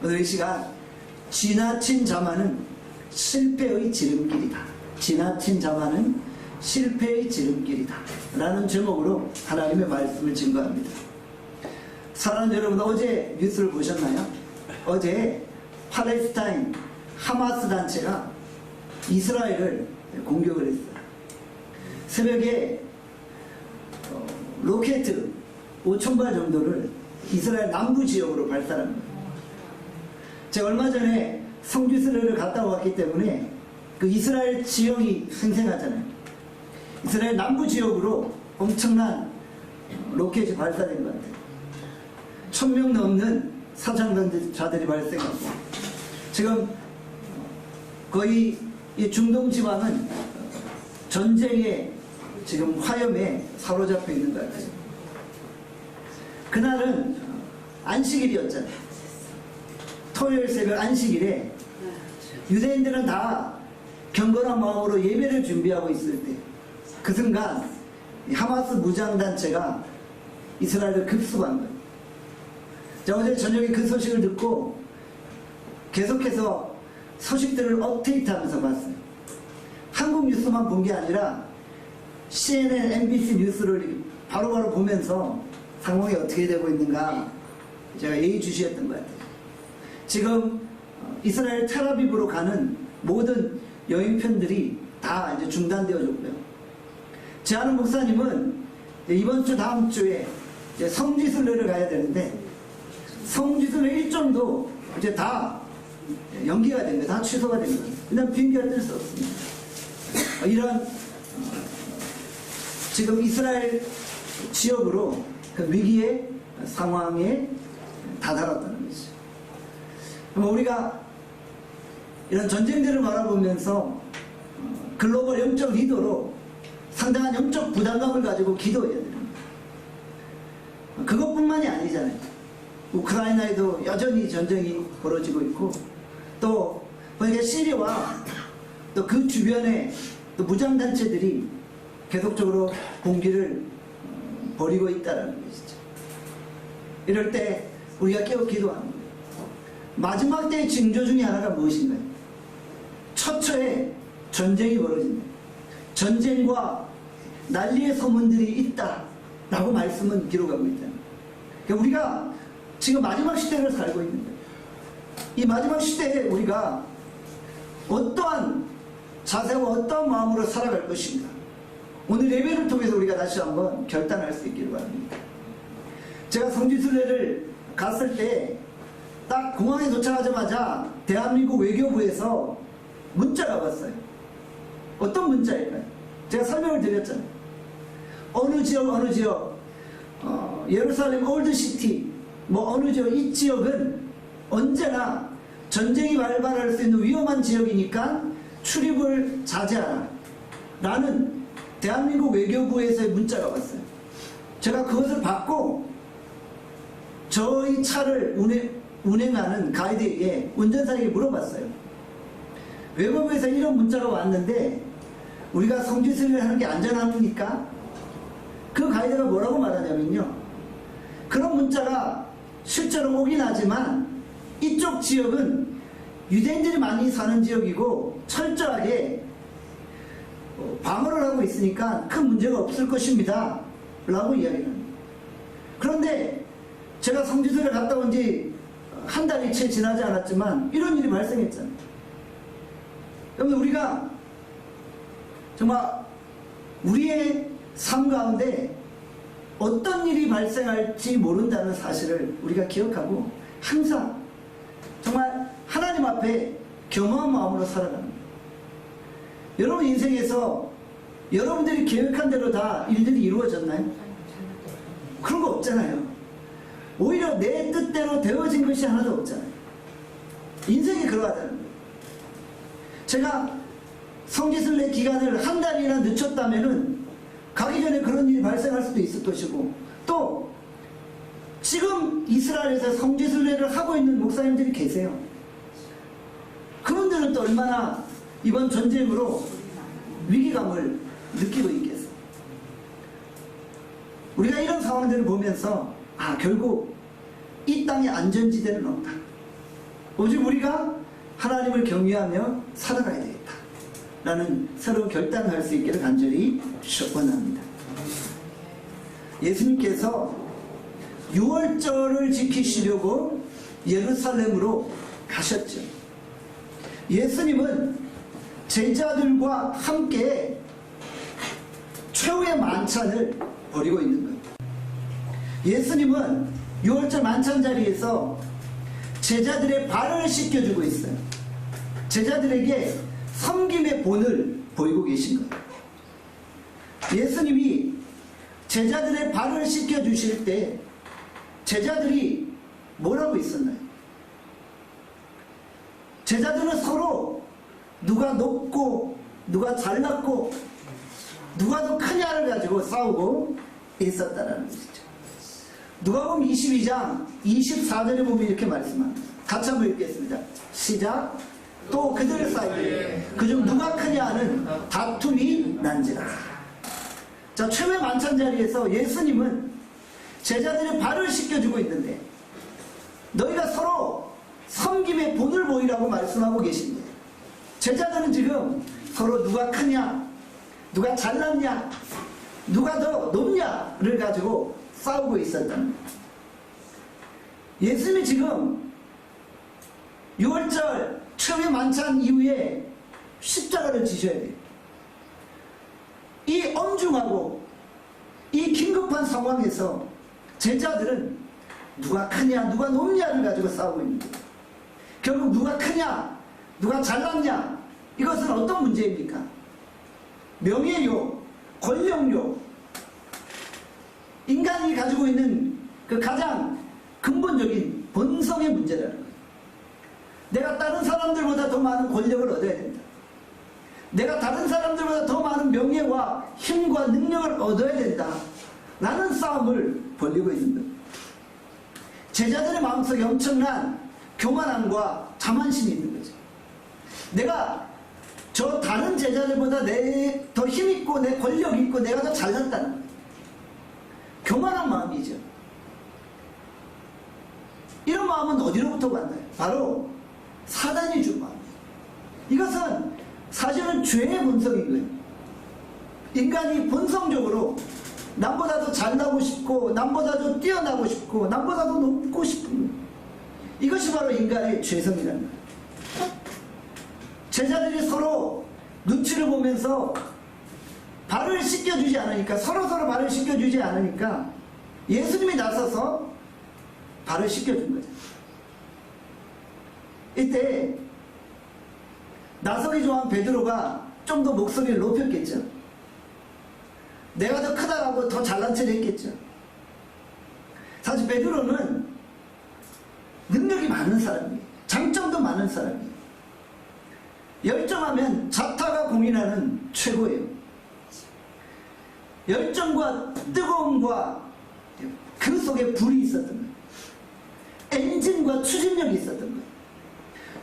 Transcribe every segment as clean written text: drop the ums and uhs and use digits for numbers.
오늘 이 시간 지나친 자만은 실패의 지름길이다. 지나친 자만은 실패의 지름길이다 라는 제목으로 하나님의 말씀을 증거합니다. 사랑하는 여러분, 어제 뉴스를 보셨나요? 어제 팔레스타인 하마스 단체가 이스라엘을 공격을 했어요. 새벽에 로켓 5,000발 정도를 이스라엘 남부 지역으로 발사한 거예요. 제가 얼마 전에 성지순례를 갔다 왔기 때문에 그 이스라엘 지형이 생생하잖아요. 이스라엘 남부 지역으로 엄청난 로켓이 발사된 것 같아요. 1,000명 넘는 사상자들이 발생하고, 지금 거의 이 중동 지방은 전쟁의 지금 화염에 사로잡혀 있는 것 같아요. 그날은 안식일이었잖아요. 토요일 새벽 안식일에 유대인들은 다 경건한 마음으로 예배를 준비하고 있을 때, 그 순간 하마스 무장단체가 이스라엘을 급습한 거예요. 자, 어제 저녁에 그 소식을 듣고 계속해서 소식들을 업데이트하면서 봤어요. 한국 뉴스만 본 게 아니라 CNN, MBC 뉴스를 바로바로 보면서 상황이 어떻게 되고 있는가 제가 예의주시했던 것 같아요. 지금 이스라엘 텔아비브로 가는 모든 여행편들이 다 이제 중단되어졌고요. 제 아는 목사님은 이번 주 다음 주에 이제 성지순례를 가야 되는데, 성지순례 일정도 이제 다 연기가 된 거예요. 다 취소가 된 거예요. 그냥 비행기가 뜰 수 없습니다. 이런 지금 이스라엘 지역으로 그 위기의 상황에 다다랐다는 거죠. 우리가 이런 전쟁들을 바라보면서 글로벌 영적 리더로 상당한 영적 부담감을 가지고 기도해야 됩니다. 그것뿐만이 아니잖아요. 우크라이나에도 여전히 전쟁이 벌어지고 있고, 또 보니까 시리아와 또 그 주변에 또 무장단체들이 계속적으로 공기를 벌이고 있다는 것이죠. 이럴 때 우리가 깨어 기도합니다. 마지막 때의 징조 중에 하나가 무엇인가요? 처처에 전쟁이 벌어진다. 전쟁과 난리의 소문들이 있다 라고 말씀은 기록하고 있다. 그러니까 우리가 지금 마지막 시대를 살고 있는 거예요. 이 마지막 시대에 우리가 어떠한 자세와 어떠한 마음으로 살아갈 것인가, 오늘 예배를 통해서 우리가 다시 한번 결단할 수 있기를 바랍니다. 제가 성지순례를 갔을 때 딱 공항에 도착하자마자 대한민국 외교부에서 문자가 왔어요. 어떤 문자일까요? 제가 설명을 드렸잖아요. 어느 지역, 예루살렘 올드시티, 뭐 어느 지역, 이 지역은 언제나 전쟁이 발발할 수 있는 위험한 지역이니까 출입을 자제하라 라는 대한민국 외교부에서의 문자가 왔어요. 제가 그것을 받고 저희 차를 운행하는 가이드에게, 운전사에게 물어봤어요. 외교부에서 이런 문자가 왔는데 우리가 성지순례를 하는 게 안전합니까? 그 가이드가 뭐라고 말하냐면요, 그런 문자가 실제로 오긴 하지만 이쪽 지역은 유대인들이 많이 사는 지역이고 철저하게 방어를 하고 있으니까 큰 문제가 없을 것입니다 라고 이야기를 합니다. 그런데 제가 성지순례 갔다 온 지 한 달이 채 지나지 않았지만 이런 일이 발생했잖아요. 여러분, 우리가 정말 우리의 삶 가운데 어떤 일이 발생할지 모른다는 사실을 우리가 기억하고 항상 정말 하나님 앞에 겸허한 마음으로 살아갑니다. 여러분 인생에서 여러분들이 계획한 대로 다 일들이 이루어졌나요? 그런 거 없잖아요. 오히려 내 뜻대로 되어진 것이 하나도 없잖아요. 인생이 그러하다는 거예요. 제가 성지순례 기간을 한 달이나 늦췄다면은 가기 전에 그런 일이 발생할 수도 있을 것이고, 또 지금 이스라엘에서 성지순례를 하고 있는 목사님들이 계세요. 그분들은 또 얼마나 이번 전쟁으로 위기감을 느끼고 있겠어요. 우리가 이런 상황들을 보면서 결국 이 땅에 안전지대는 없다. 오직 우리가 하나님을 경외하며 살아가야 되겠다 라는 새로운 결단을 할 수 있기를 간절히 원합니다. 예수님께서 6월절을 지키시려고 예루살렘으로 가셨죠. 예수님은 제자들과 함께 최후의 만찬을 벌이고 있는 거예요. 예수님은 6월절 만찬 자리에서 제자들의 발을 씻겨주고 있어요. 제자들에게 섬김의 본을 보이고 계신 거예요. 예수님이 제자들의 발을 씻겨주실 때 제자들이 뭐라고 있었나요? 제자들은 서로 누가 높고 누가 잘났고 누가 더 크냐를 가지고 싸우고 있었다는 것이죠. 누가복음 22장 24절에 보면 이렇게 말씀합니다. 같이 한번 읽겠습니다. 시작. 또 그들 사이에 그중 누가 크냐 하는 다툼이 난지라. 자, 최후의 만찬 자리에서 예수님은 제자들의 발을 씻겨주고 있는데 너희가 서로 섬김의 본을 보이라고 말씀하고 계십니다. 제자들은 지금 서로 누가 크냐, 누가 잘났냐, 누가 더 높냐를 가지고 싸우고 있었다는 거예요. 예수님이 지금 6월절 최후의 만찬 이후에 십자가를 지셔야 돼요. 이 엄중하고 이 긴급한 상황에서 제자들은 누가 크냐 누가 높냐를 가지고 싸우고 있는 거예요. 결국 누가 크냐 누가 잘났냐 이것은 어떤 문제입니까? 명예요, 권력요, 인간이 가지고 있는 그 가장 근본적인 본성의 문제라는 거예요. 내가 다른 사람들보다 더 많은 권력을 얻어야 된다. 내가 다른 사람들보다 더 많은 명예와 힘과 능력을 얻어야 된다 라는 싸움을 벌이고 있는 거예요. 제자들의 마음속에 엄청난 교만함과 자만심이 있는 거죠. 내가 저 다른 제자들보다 더 힘있고 내 권력이 있고 내가 더 잘났다는 거예요. 교만한 마음이죠. 이런 마음은 어디로부터 왔나요? 바로 사단이 준 마음이에요. 이것은 사실은 죄의 본성인 거예요. 인간이 본성적으로 남보다 더 잘나고 싶고 남보다 더 뛰어나고 싶고 남보다 더 높고 싶은 거예요. 이것이 바로 인간의 죄성이라는 거예요. 제자들이 서로 눈치를 보면서 발을 씻겨주지 않으니까 서로 발을 씻겨주지 않으니까 예수님이 나서서 발을 씻겨준 거죠. 이때 나서기 좋아한 베드로가 좀 더 목소리를 높였겠죠. 내가 더 크다라고 더 잘난 체를 했겠죠. 사실 베드로는 능력이 많은 사람이에요. 장점도 많은 사람이에요. 열정하면 자타가 공인하는 최고예요. 열정과 뜨거움과 그 속에 불이 있었던 거예요. 엔진과 추진력이 있었던 거예요.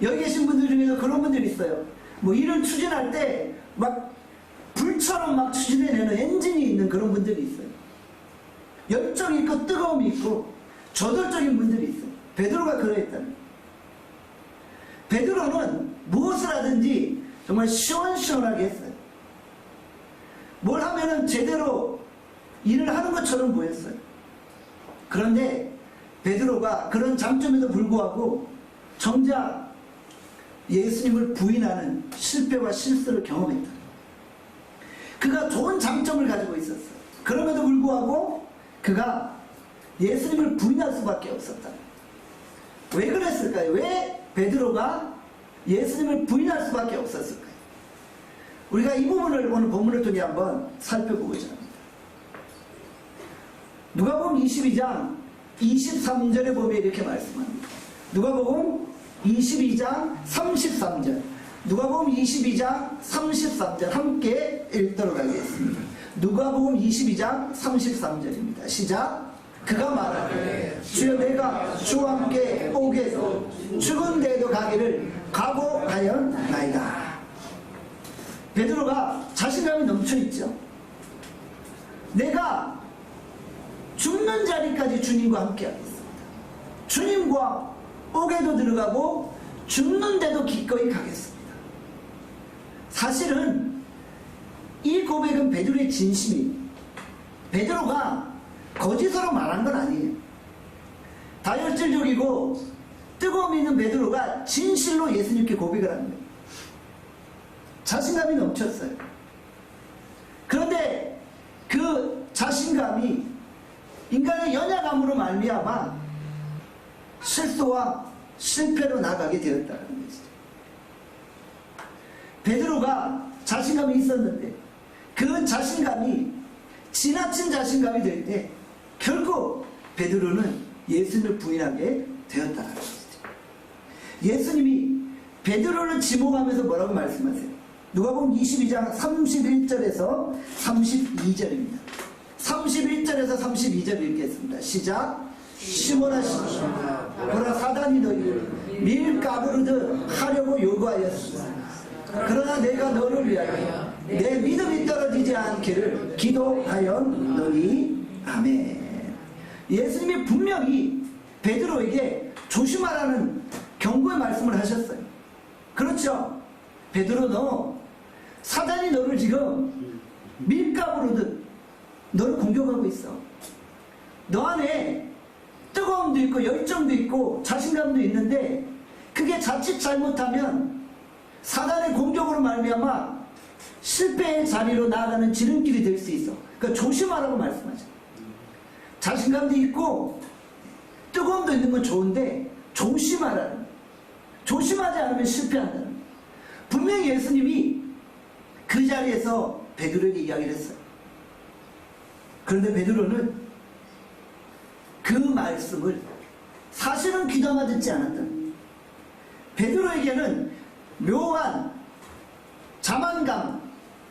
여기 계신 분들 중에서 그런 분들이 있어요. 뭐 일을 추진할 때 막 불처럼 막 추진해내는 엔진이 있는 그런 분들이 있어요. 열정이 있고 뜨거움이 있고 저돌적인 분들이 있어요. 베드로가 그러했다는 거예요. 베드로는 무엇을 하든지 정말 시원시원하게 했어요. 뭘 하면은 제대로 일을 하는 것처럼 보였어요. 그런데 베드로가 그런 장점에도 불구하고 정작 예수님을 부인하는 실패와 실수를 경험했다. 그가 좋은 장점을 가지고 있었어요. 그럼에도 불구하고 그가 예수님을 부인할 수밖에 없었다. 왜 그랬을까요? 왜 베드로가 예수님을 부인할 수밖에 없었을까요? 우리가 이 부분을 오늘 본문을 통해 한번 살펴보고자 합니다. 누가복음 22장 23절에 보면 이렇게 말씀합니다. 누가복음 22장 33절, 누가복음 22장 33절 함께 읽도록 하겠습니다. 누가복음 22장 33절입니다. 시작. 그가 말하되 주여 내가 주와 함께 오게도 죽은 데에도 가기를 각오하였나이다. 베드로가 자신감이 넘쳐있죠. 내가 죽는 자리까지 주님과 함께 하겠습니다. 주님과 옥에도 들어가고 죽는데도 기꺼이 가겠습니다. 사실은 이 고백은 베드로의 진심이에요. 베드로가 거짓으로 말한 건 아니에요. 다혈질적이고 뜨거움이 있는 베드로가 진실로 예수님께 고백을 하는 거예요. 자신감이 넘쳤어요. 그런데 그 자신감이 인간의 연약함으로 말미암아 실수와 실패로 나가게 되었다는 것이죠. 베드로가 자신감이 있었는데 그 자신감이 지나친 자신감이 될 때 결국 베드로는 예수님을 부인하게 되었다는 것이죠. 예수님이 베드로를 지목하면서 뭐라고 말씀하세요? 누가복음 22장 31절에서 32절입니다. 31절에서 32절 읽겠습니다. 시작. 시몬아 시몬아 보라 사단이 너희를 밀가부르듯 하려고 요구하였으나 그러나 내가 너를 위하여 내 믿음이 떨어지지 않기를 기도하였노니. 아멘. 예수님이 분명히 베드로에게 조심하라는 경고의 말씀을 하셨어요. 그렇죠? 베드로, 너 사단이 너를 지금 밀가부르듯 너를 공격하고 있어. 너 안에 뜨거움도 있고 열정도 있고 자신감도 있는데 그게 자칫 잘못하면 사단의 공격으로 말미암아 실패의 자리로 나아가는 지름길이 될 수 있어. 그러니까 조심하라고 말씀하죠. 자신감도 있고 뜨거움도 있는 건 좋은데 조심하라는 거예요. 조심하지 않으면 실패한다는 거예요. 분명히 예수님이 그 자리에서 베드로에게 이야기를 했어요. 그런데 베드로는 그 말씀을 사실은 귀담아 듣지 않았다. 베드로에게는 묘한 자만감,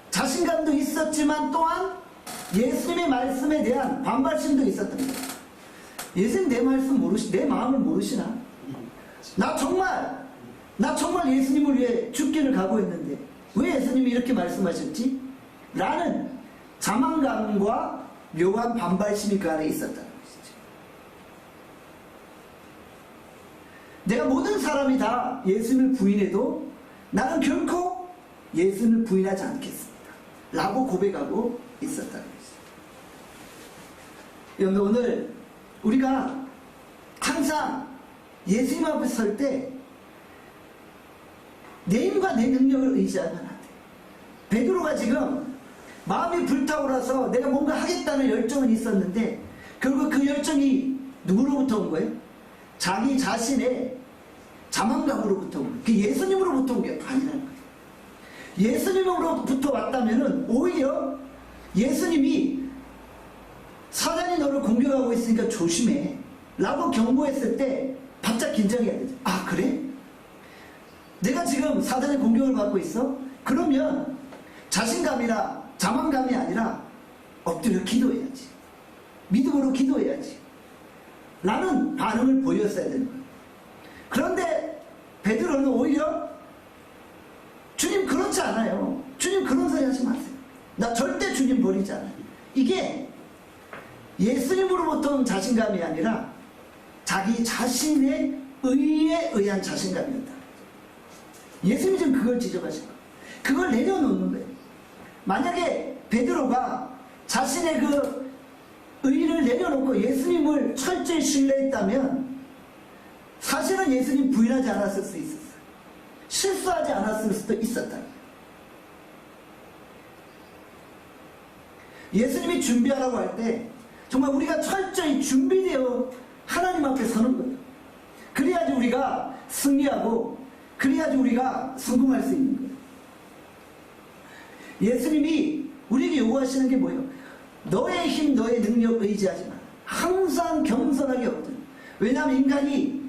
자신감도 있었지만 또한 예수님의 말씀에 대한 반발심도 있었던 거예요. 예수님 내 말씀 내 마음을 모르시나? 나 정말 예수님을 위해 죽기를 각오했는데 왜 예수님이 이렇게 말씀하셨지? 라는 자만감과 묘한 반발심이 그 안에 있었다는 것이죠. 내가 모든 사람이 다 예수님을 부인해도 나는 결코 예수님을 부인하지 않겠습니다. 라고 고백하고 있었다는 것이죠. 여러분, 오늘 우리가 항상 예수님 앞에 설 때 내 힘과 내 능력을 의지하면 안 돼. 베드로가 지금 마음이 불타오라서 내가 뭔가 하겠다는 열정은 있었는데 결국 그 열정이 누구로부터 온 거예요? 자기 자신의 자만감으로부터 온 거예요. 그 예수님으로부터 온 게 아니라는 거예요. 예수님으로부터 왔다면은 오히려 예수님이 사단이 너를 공격하고 있으니까 조심해 라고 경고했을 때 바짝 긴장해야 되죠. 아, 그래? 내가 지금 사단의 공격을 받고 있어? 그러면 자신감이나 자만감이 아니라 엎드려 기도해야지. 믿음으로 기도해야지. 라는 반응을 보였어야 되는 거예요. 그런데 베드로는 오히려 주님 그렇지 않아요. 주님 그런 소리 하지 마세요. 나 절대 주님 버리지 않아요. 이게 예수님으로부터 온 자신감이 아니라 자기 자신의 의에 의한 자신감이었다. 예수님이 지금 그걸 지적하신 거예요. 그걸 내려놓는 거예요. 만약에 베드로가 자신의 그 의를 내려놓고 예수님을 철저히 신뢰했다면 사실은 예수님 부인하지 않았을 수 있었어요. 실수하지 않았을 수도 있었다. 예수님이 준비하라고 할 때 정말 우리가 철저히 준비되어 하나님 앞에 서는 거예요. 그래야지 우리가 승리하고 그래야지 우리가 성공할 수 있는 거예요. 예수님이 우리에게 요구하시는 게 뭐예요? 너의 힘, 너의 능력 의지하지 마. 항상 겸손하게 엎드려. 왜냐하면 인간이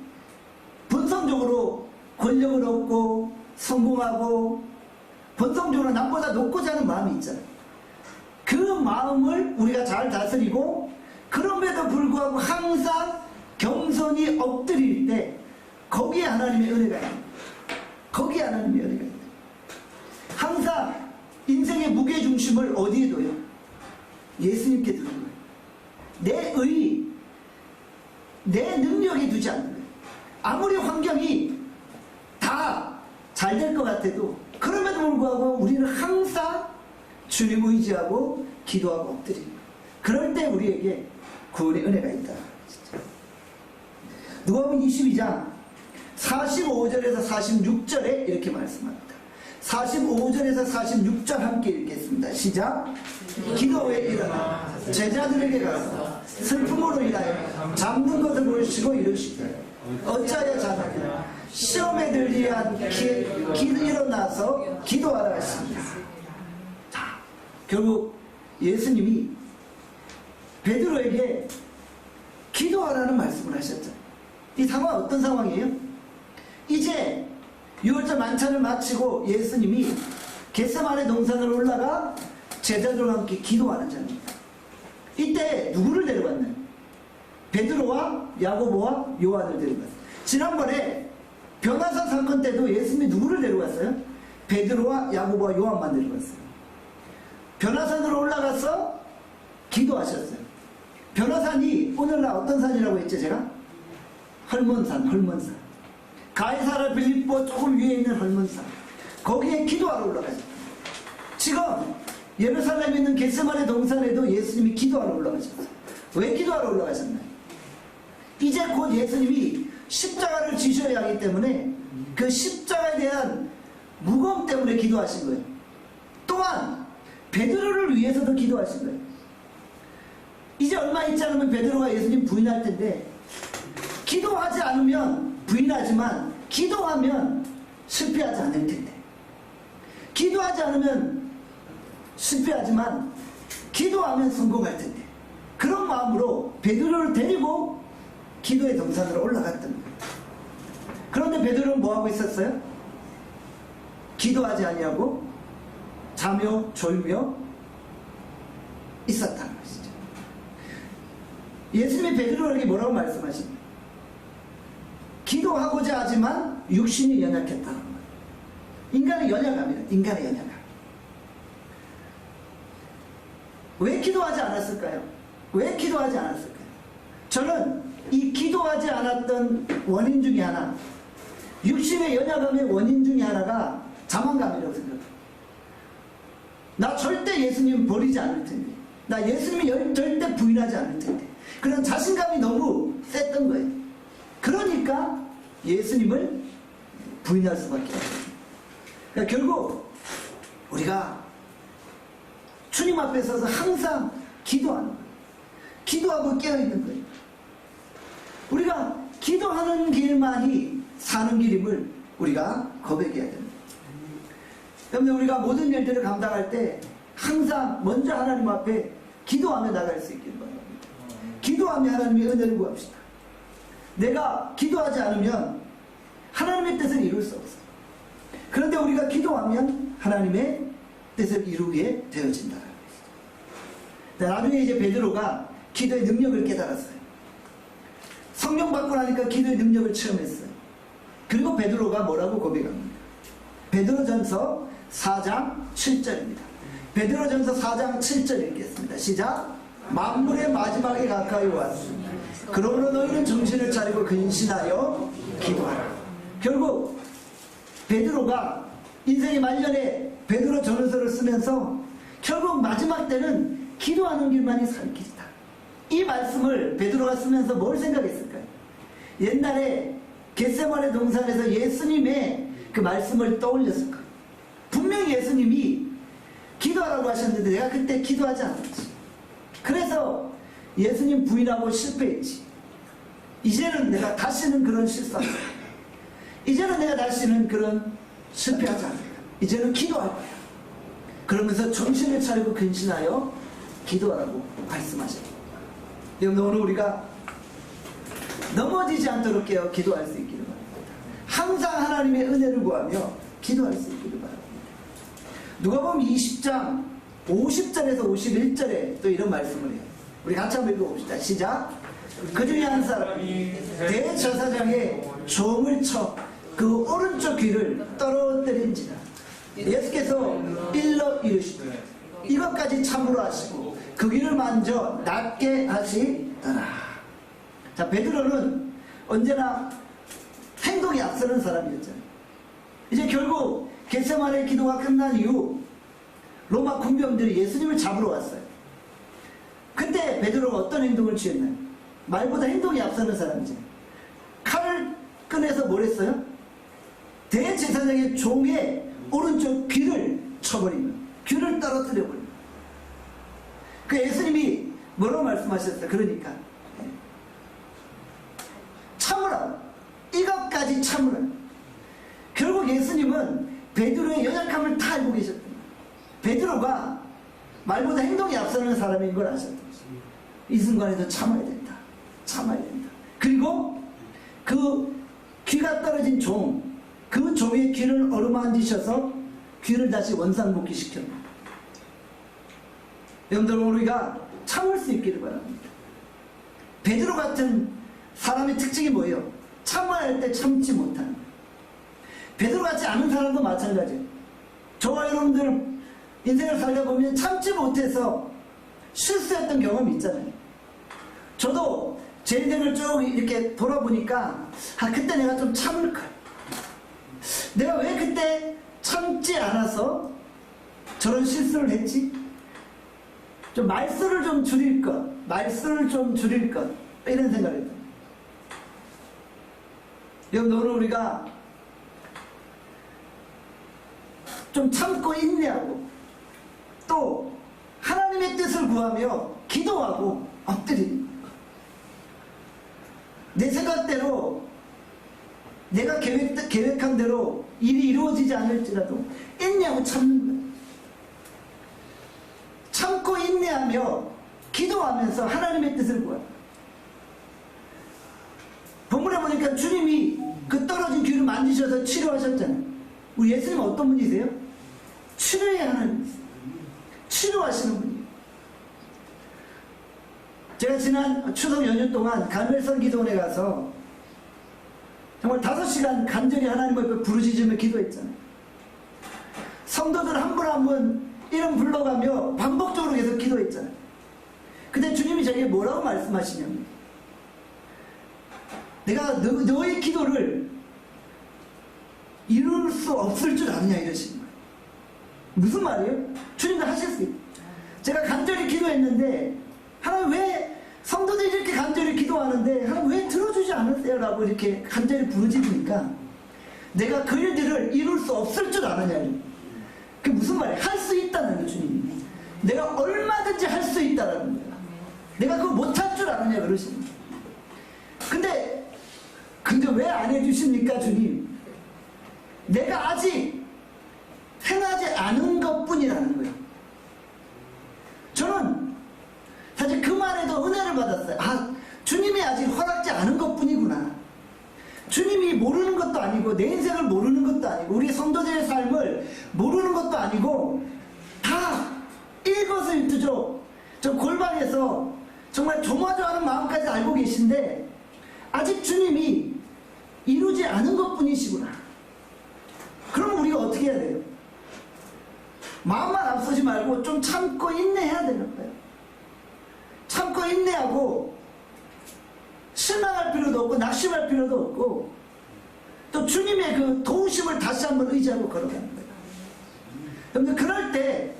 본성적으로 권력을 얻고 성공하고 본성적으로 남보다 높고자 하는 마음이 있잖아요. 그 마음을 우리가 잘 다스리고 그럼에도 불구하고 항상 겸손히 엎드릴 때 거기에 하나님의 은혜가 있습니다. 거기에 하나님의 은혜가 있습니다. 항상 인생의 무게중심을 어디에 둬요? 예수님께 두는 거예요. 내 의, 내 능력에 두지 않는 거예요. 아무리 환경이 잘 될 것 같아도 그럼에도 불구하고 우리는 항상 주님 의지하고 기도하고 엎드립니다. 그럴 때 우리에게 구원의 은혜가 있다. 누가복음 22장 45절에서 46절에 이렇게 말씀합니다. 45절에서 46절 함께 읽겠습니다. 시작. 기도에 일어나 제자들에게 가서 슬픔으로 인하여 잠든 것을 보시고 이르시되 어찌하여 자느냐 시험에 들지 않게 일어나서 기도하라 하십니다. 자, 결국 예수님이 베드로에게 기도하라는 말씀을 하셨죠. 이 상황은 어떤 상황이에요? 이제 6월절 만찬을 마치고 예수님이 겟세마네 동산으로 올라가 제자들과 함께 기도하는 자입니다. 이때 누구를 데려갔나요? 베드로와 야고보와 요한을 데려갔어요. 지난번에 변화산 사건 때도 예수님이 누구를 데려갔어요? 베드로와 야고보와 요한만 데려갔어요. 변화산으로 올라가서 기도하셨어요. 변화산이 오늘날 어떤 산이라고 했죠 제가? 헐몬산, 헐몬산. 가이사랴 빌립보 조금 위에 있는 헐몬산. 거기에 기도하러 올라가셨어요. 지금 예루살렘에 있는 겟세마네 동산에도 예수님이 기도하러 올라가셨어요. 왜 기도하러 올라가셨나요? 이제 곧 예수님이 십자가를 지셔야 하기 때문에 그 십자가에 대한 무거움 때문에 기도하신 거예요. 또한 베드로를 위해서도 기도하신 거예요. 이제 얼마 있지 않으면 베드로가 예수님 부인할 텐데 기도하지 않으면 부인하지만 기도하면 실패하지 않을 텐데 기도하지 않으면 실패하지만 기도하면 성공할 텐데 그런 마음으로 베드로를 데리고 기도의 동산으로 올라갔던 거예요. 그런데 베드로는 뭐하고 있었어요? 기도하지 아니하고 자며 졸며 있었다는 것이죠. 예수님이 베드로에게 뭐라고 말씀하십니까? 기도하고자 하지만 육신이 연약했다는 거예요. 인간의 연약함이에요. 인간의 연약함. 왜 기도하지 않았을까요? 왜 기도하지 않았을까요? 저는 이 기도하지 않았던 원인 중에 하나, 육신의 연약함의 원인 중에 하나가 자만감이라고 생각해요. 나 절대 예수님 버리지 않을 텐데, 나 예수님이 절대 부인하지 않을 텐데, 그런 자신감이 너무 셌던 거예요. 그러니까 예수님을 부인할 수밖에 없어요. 그러니까 결국 우리가 주님 앞에 서서 항상 기도하는 거예요. 기도하고 깨어있는 거예요. 우리가 기도하는 길만이 사는 길임을 우리가 고백해야 됩니다. 그런데 우리가 모든 일들을 감당할 때 항상 먼저 하나님 앞에 기도하며 나갈 수 있기를 바랍니다. 기도하며 하나님의 은혜를 구합시다. 내가 기도하지 않으면 하나님의 뜻을 이룰 수 없어요. 그런데 우리가 기도하면 하나님의 뜻을 이루게 되어진다는 것이죠. 나중에 이제 베드로가 기도의 능력을 깨달았어요. 성령 받고 나니까 기도의 능력을 체험했어요. 그리고 베드로가 뭐라고 고백합니다. 베드로전서 4장 7절입니다. 베드로전서 4장 7절 읽겠습니다. 시작. 만물의 마지막에 가까이 왔습니다. 그러므로 너희는 정신을 차리고 근신하여 기도하라. 결국 베드로가 인생의 말년에 베드로 전서를 쓰면서 결국 마지막 때는 기도하는 길만이 살 길이다. 이 말씀을 베드로가 쓰면서 뭘 생각했을까요? 옛날에 겟세마네 동산에서 예수님의 그 말씀을 떠올렸을 거예요. 분명히 예수님이 기도하라고 하셨는데 내가 그때 기도하지 않았지. 그래서 예수님 부인하고 실패했지. 이제는 내가 다시는 그런 실수하지 않을 거야. 이제는 내가 다시는 그런 실패하지 않을 거야. 이제는 기도할 거야. 그러면서 정신을 차리고 근신하여 기도하라고 말씀하셨습니다. 여러분, 오늘 우리가 넘어지지 않도록 깨어 기도할 수 있기를 바랍니다. 항상 하나님의 은혜를 구하며 기도할 수 있기를 바랍니다. 누가복음 20장 50절에서 51절에 또 이런 말씀을 해요. 우리 같이 한번 읽어봅시다. 시작. 그 중에 한 사람이 대제사장의 종을 쳐 그 오른쪽 귀를 떨어뜨린지라. 예수께서 일러 이르시되 이것까지 참으로 하시고 그 귀를 만져 낫게 하시더라. 자, 베드로는 언제나 행동이 앞서는 사람이었잖아요. 이제 결국 겟세마네 기도가 끝난 이후 로마 군병들이 예수님을 잡으러 왔어요. 그때 베드로가 어떤 행동을 취했나요? 말보다 행동이 앞서는 사람이죠. 칼을 꺼내서 뭘 했어요? 대제사장의 종의 오른쪽 귀를 쳐버린 거예요. 귀를 떨어뜨려버린 거예요. 그 예수님이 뭐라고 말씀하셨어요? 그러니까 참으라. 이것까지 참으라. 결국 예수님은 베드로의 연약함을 다 알고 계셨던 거예요. 베드로가 말보다 행동이 앞서는 사람인 걸 아셨던 거예요. 이 순간에도 참아야 된다. 참아야 된다. 그리고 그 귀가 떨어진 종, 그 종의 귀를 어루만지셔서 귀를 다시 원상복귀시켰다. 여러분들, 우리가 참을 수 있기를 바랍니다. 베드로 같은 사람의 특징이 뭐예요? 참아야 할 때 참지 못하는 거예요. 베드로 같지 않은 사람도 마찬가지예요. 저와 여러분들 인생을 살다 보면 참지 못해서 실수했던 경험이 있잖아요. 저도 제 인생을 쭉 이렇게 돌아보니까 그때 내가 좀 참을걸. 내가 왜 그때 참지 않아서 저런 실수를 했지? 좀 말수를 좀 줄일 것, 말수를 좀 줄일 것, 이런 생각을 했어요. 여러분, 오늘 우리가 좀 참고 인내하고 또 하나님의 뜻을 구하며 기도하고 엎드리는 거예요. 내 생각대로 내가 계획한 대로 일이 이루어지지 않을지라도 인내하고 참는 거예요. 참고 인내하며 기도하면서 하나님의 뜻을 구해요. 본문에 보니까 주님이 그 떨어진 귀를 만지셔서 치료하셨잖아요. 우리 예수님은 어떤 분이세요? 치료의 하나님이세요. 치료하시는 분이에요. 제가 지난 추석 연휴 동안 갈멜선 기도원에 가서 정말 5시간 간절히 하나님 앞에 부르짖으며 기도했잖아요. 성도들 한 분 한 분 이름 불러가며 반복적으로 계속 기도했잖아요. 근데 주님이 저에게 뭐라고 말씀하시냐면, 내가 너의 기도를 이룰 수 없을 줄 아느냐, 이러시는 거예요. 무슨 말이에요? 주님도 하실 수 있어요. 제가 간절히 기도했는데 하나님 왜 성도들이 이렇게 간절히 기도하는데 하나님 왜 들어주지 않으세요? 라고 이렇게 간절히 부르짖으니까 내가 그 일들을 이룰 수 없을 줄 아느냐. 그게 무슨 말이에요? 할 수 있다는 거예요, 주님이. 내가 얼마든지 할 수 있다는 거예요. 내가 그거 못할 줄 아느냐, 그러시는 거예요. 근데 왜 안 해주십니까, 주님? 내가 아직 행하지 않은 것 뿐이라는 거예요. 저는 사실 그 말에도 은혜를 받았어요. 주님이 아직 허락지 않은 것 뿐이구나. 주님이 모르는 것도 아니고 내 인생을 모르는 것도 아니고 우리 성도들의 삶을 모르는 것도 아니고 다 일거수일투족 저 골방에서 정말 조마조하는 마음까지 알고 계신데 아직 주님이 이루지 않은 것 뿐이시구나. 그럼 우리가 어떻게 해야 돼요? 마음만 앞서지 말고 좀 참고 인내해야 되는 거예요. 참고 인내하고 실망할 필요도 없고 낙심할 필요도 없고 또 주님의 그 도우심을 다시 한번 의지하고 걸어가는 거예요. 여러분들, 그럴 때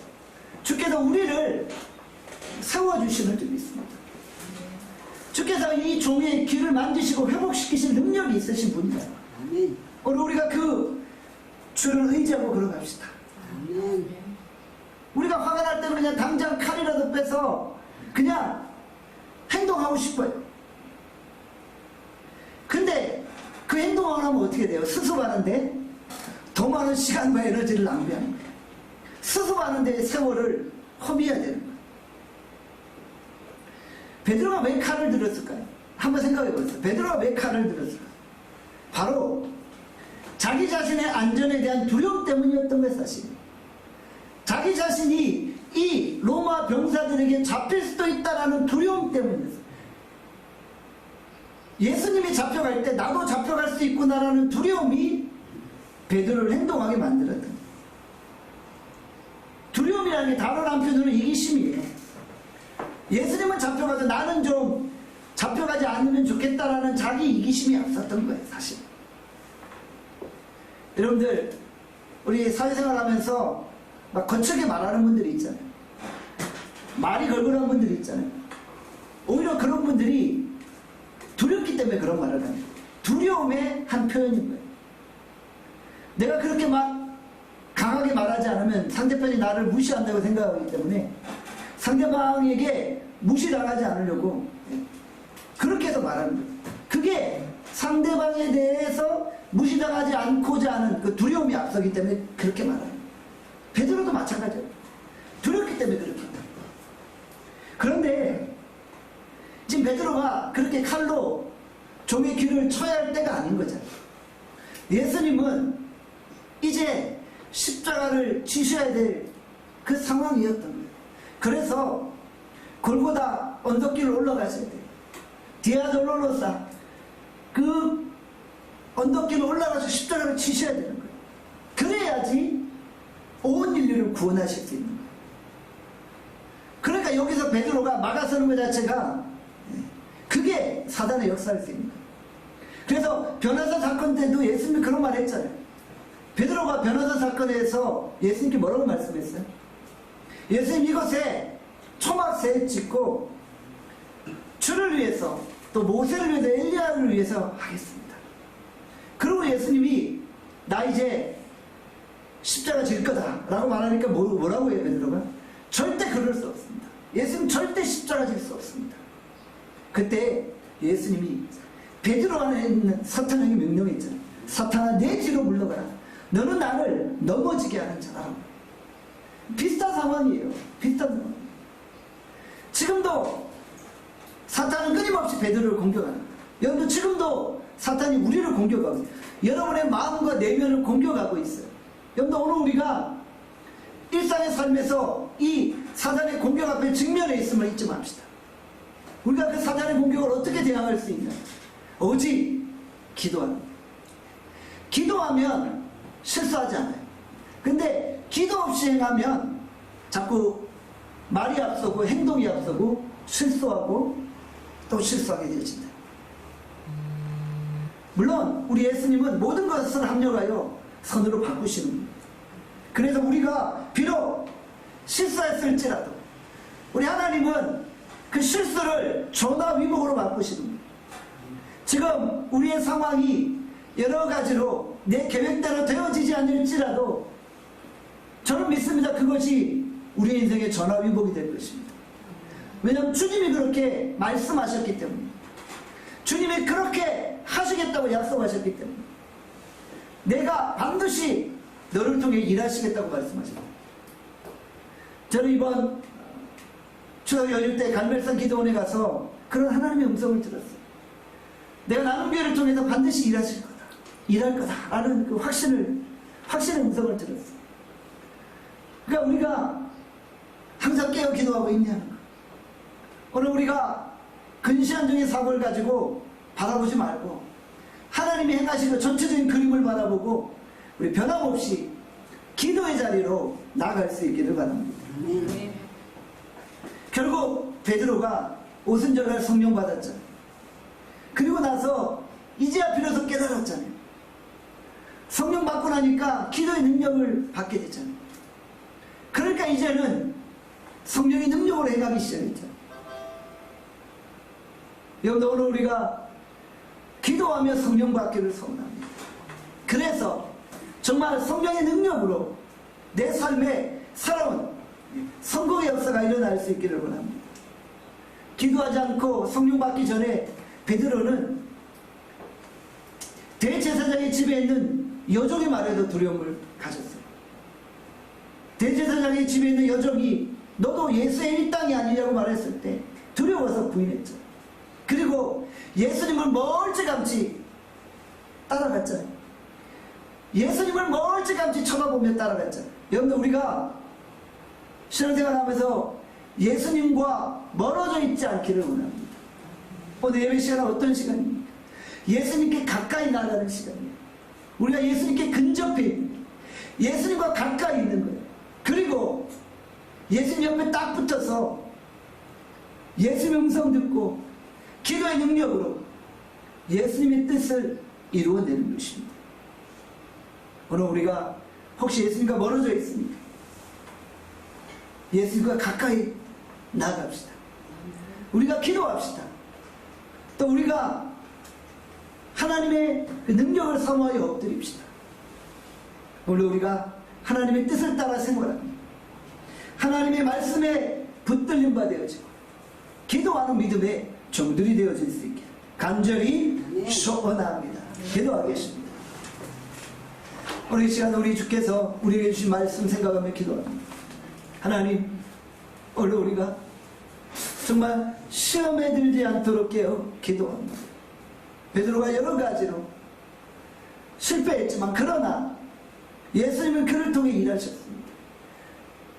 주께서 우리를 세워주시는 적이 있습니다. 주께서 이 종의 귀를 만지시고 회복시키실 능력이 있으신 분이에요. 오늘 우리가 그 주를 의지하고 걸어갑시다. 우리가 화가 날 때는 그냥 당장 칼이라도 빼서 그냥 행동하고 싶어요. 근데 그 행동을 하면 어떻게 돼요? 수습하는데 더 많은 시간과 에너지를 낭비하는 거예요. 수습하는데 세월을 허비해야 되는 거예요. 베드로가 왜 칼을 들었을까요? 한번 생각해 보세요. 베드로가 왜 칼을 들었을까요? 바로 자기 자신의 안전에 대한 두려움 때문이었던 것이 사실이에요. 자기 자신이 이 로마 병사들에게 잡힐 수도 있다는 두려움 때문이었어요. 예수님이 잡혀갈 때 나도 잡혀갈 수 있구나라는 두려움이 베드로를 행동하게 만들었던 거예요. 두려움이라는 게 다른 한편으로 이기심이에요. 예수님은 잡혀가도 나는 좀 잡혀가지 않으면 좋겠다라는 자기 이기심이 앞섰던 거예요, 사실. 여러분들 우리 사회생활 하면서 막 거칠게 말하는 분들이 있잖아요. 말이 걸걸한 분들이 있잖아요. 오히려 그런 분들이 두렵기 때문에 그런 말을 하는 거예요. 두려움의 한 표현인 거예요. 내가 그렇게 막 강하게 말하지 않으면 상대편이 나를 무시한다고 생각하기 때문에 상대방에게 무시당하지 않으려고 그렇게 해서 말하는 거예요. 그게 상대방에 대해서 무시당하지 않고자 하는 그 두려움이 앞서기 때문에 그렇게 말하는 거예요. 베드로도 마찬가지예요. 두렵기 때문에 그렇게 해요. 그런데 지금 베드로가 그렇게 칼로 종의 귀를 쳐야 할 때가 아닌 거잖아요. 예수님은 이제 십자가를 지셔야 될 그 상황이었던 거예요. 그래서 골고다 언덕길을 올라가셔야 돼요. 디아 돌로로사 그 언덕길을 올라가서 십자가를 지셔야 되는 거예요. 그래야지 온 인류를 구원하실 수 있는 거예요. 그러니까 여기서 베드로가 막아서는 것 자체가 그게 사단의 역사일 수 있는 거예요. 그래서 변호사 사건 때도 예수님이 그런 말 했잖아요. 베드로가 변호사 사건에서 예수님께 뭐라고 말씀했어요? 예수님 이것에 초막새 짓고 주를 위해서 또 모세를 위해서 엘리야를 위해서 하겠습니다. 그리고 예수님이 나 이제 십자가 질 거다 라고 말하니까 뭐라고 해요 베드로가? 절대 그럴 수 없습니다. 예수님 절대 십자가 질 수 없습니다. 그때 예수님이 베드로 안에 있는 사탄에게 명령했잖아요. 사탄아 내 뒤로 물러가라. 너는 나를 넘어지게 하는 자라. 비슷한 상황이에요. 비슷한 상황. 지금도 사탄은 끊임없이 베드로를 공격하는 거예요. 여러분 지금도 사탄이 우리를 공격하고 있어요. 여러분의 마음과 내면을 공격하고 있어요. 여러분 오늘 우리가 일상의 삶에서 이 사탄의 공격 앞에 직면해 있음을 잊지 맙시다. 우리가 그 사탄의 공격을 어떻게 대항할 수 있냐? 오직 기도하는 거예요. 기도하면 실수하지 않아요. 근데 기도 없이 행하면 자꾸 말이 앞서고 행동이 앞서고 실수하고 또 실수하게 되어진다. 물론 우리 예수님은 모든 것을 합력하여 선으로 바꾸시는 겁니다. 그래서 우리가 비록 실수했을지라도 우리 하나님은 그 실수를 전화위복으로 바꾸시는 겁니다. 지금 우리의 상황이 여러 가지로 내 계획대로 되어지지 않을지라도 저는 믿습니다. 그것이 우리의 인생의 전화위복이 될 것입니다. 왜냐하면 주님이 그렇게 말씀하셨기 때문에, 주님이 그렇게 하시겠다고 약속하셨기 때문에, 내가 반드시 너를 통해 일하시겠다고 말씀하셨습니다. 저는 이번 추석 연휴 때 갈멜산 기도원에 가서 그런 하나님의 음성을 들었어요. 내가 나눔교회를 통해서 반드시 일하실 거다, 일할 거다 라는 그 확신의 음성을 들었어요. 그러니까 우리가 항상 깨어 기도하고 있냐는 거. 오늘 우리가 근시안 중의 사고를 가지고 바라보지 말고 하나님이 행하시는 전체적인 그림을 바라보고 우리 변함없이 기도의 자리로 나아갈 수 있기를 바랍니다. 결국 베드로가 오순절날 성령 받았잖아요. 그리고 나서 이제야 비로소 깨달았잖아요. 성령 받고 나니까 기도의 능력을 받게 됐잖아요. 그러니까 이제는 성령의 능력으로 행하기 시작했죠. 여러분들 오늘 우리가 기도하며 성령 받기를 소원합니다. 그래서 정말 성령의 능력으로 내 삶에 살아온 성공의 역사가 일어날 수 있기를 원합니다. 기도하지 않고 성령 받기 전에 베드로는 대제사장의 집에 있는 여종의 말에도 두려움을 가졌어요. 대제사장의 집에 있는 여종이 너도 예수의 일당이 아니냐고 말했을 때 두려워서 부인했죠. 그리고 예수님을 멀찌감치 따라갔잖아요. 예수님을 멀찌감치 쳐다보며 따라갔잖아요. 여러분들 우리가 신앙생활하면서 예수님과 멀어져 있지 않기를 원합니다. 오늘 예배 시간은 어떤 시간입니까? 예수님께 가까이 나가는 시간이에요. 우리가 예수님께 근접해 있는 거예요. 예수님과 가까이 있는 거예요. 그리고 예수님 옆에 딱 붙어서 예수님의 음성 듣고 기도의 능력으로 예수님의 뜻을 이루어내는 것입니다. 오늘 우리가 혹시 예수님과 멀어져 있습니까? 예수님과 가까이 나아갑시다. 우리가 기도합시다. 또 우리가 하나님의 그 능력을 사모하여 엎드립시다. 원래 우리가 하나님의 뜻을 따라 생활합니다. 하나님의 말씀에 붙들림 바 되어지고 기도하는 믿음의 종들이 되어질 수 있게 간절히 소원합니다. 기도하겠습니다. 오늘 이 시간 우리 주께서 우리에게 주신 말씀 생각하며 기도합니다. 하나님, 오늘 우리가 정말 시험에 들지 않도록 깨어 기도합니다. 베드로가 여러 가지로 실패했지만 그러나 예수님은 그를 통해 일하셨습니다.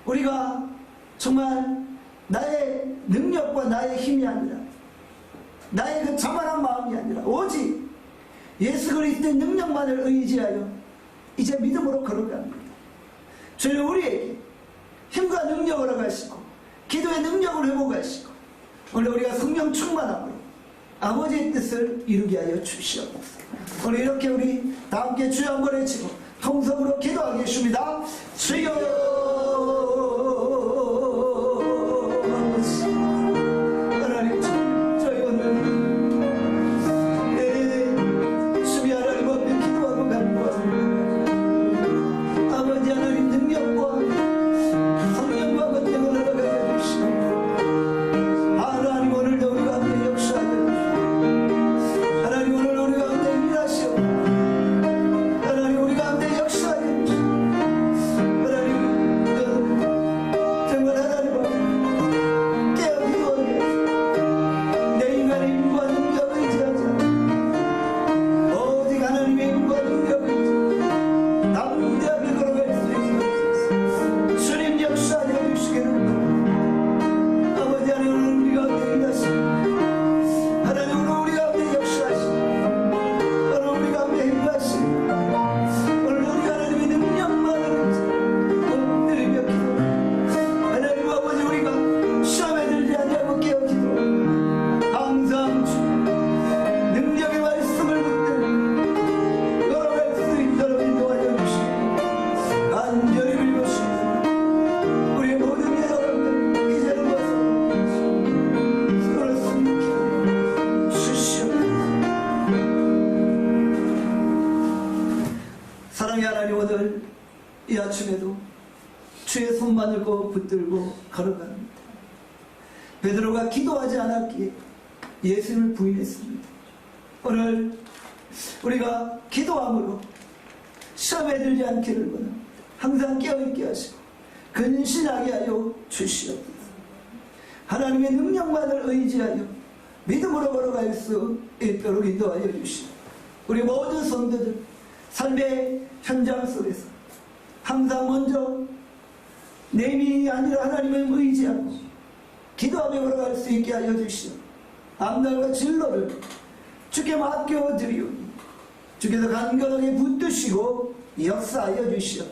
우리가 정말 나의 능력과 나의 힘이 아니라 나의 그 자만한 마음이 아니라 오직 예수 그리스도의 능력만을 의지하여 이제 믿음으로 걸어갑니다. 주님 우리에게 힘과 능력을 허가하시고 기도의 능력을 회복하시고 오늘 우리가 성령 충만함으로 아버지의 뜻을 이루게 하여 주시옵소서. 오늘 이렇게 우리 다 함께 주여 한번 외치고 통성으로 기도하겠습니다. 주여 오늘 이 아침에도 주의 손만을 꼭 붙들고 걸어갑니다. 베드로가 기도하지 않았기에 예수님을 부인했습니다. 오늘 우리가 기도함으로 시험에 들지 않기를 원합니다. 항상 깨어있게 하시고 근신하게 하여 주시옵소서. 하나님의 능력만을 의지하여 믿음으로 걸어갈 수 있도록 인도하여 주시옵소서. 우리 모든 성도들 삶의 현장 속에서 항상 먼저 내 힘이 아니라 하나님을 의지하고 기도하며 걸어갈 수 있게 하여 주시오. 앞날과 진로를 주께 맡겨드리오니 주께서 간결하게 붙드시고 역사하여 주시오.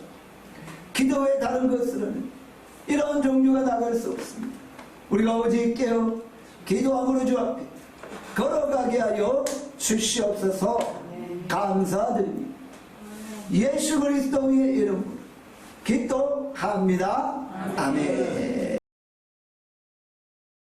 기도 외 다른 것으로는 이런 종류가 나갈 수 없습니다. 우리가 오직 깨어 기도함으로 주 앞에 걸어가게 하여 주시옵소서. 감사드립니다. 예수 그리스도의 이름으로 기도합니다. 아멘.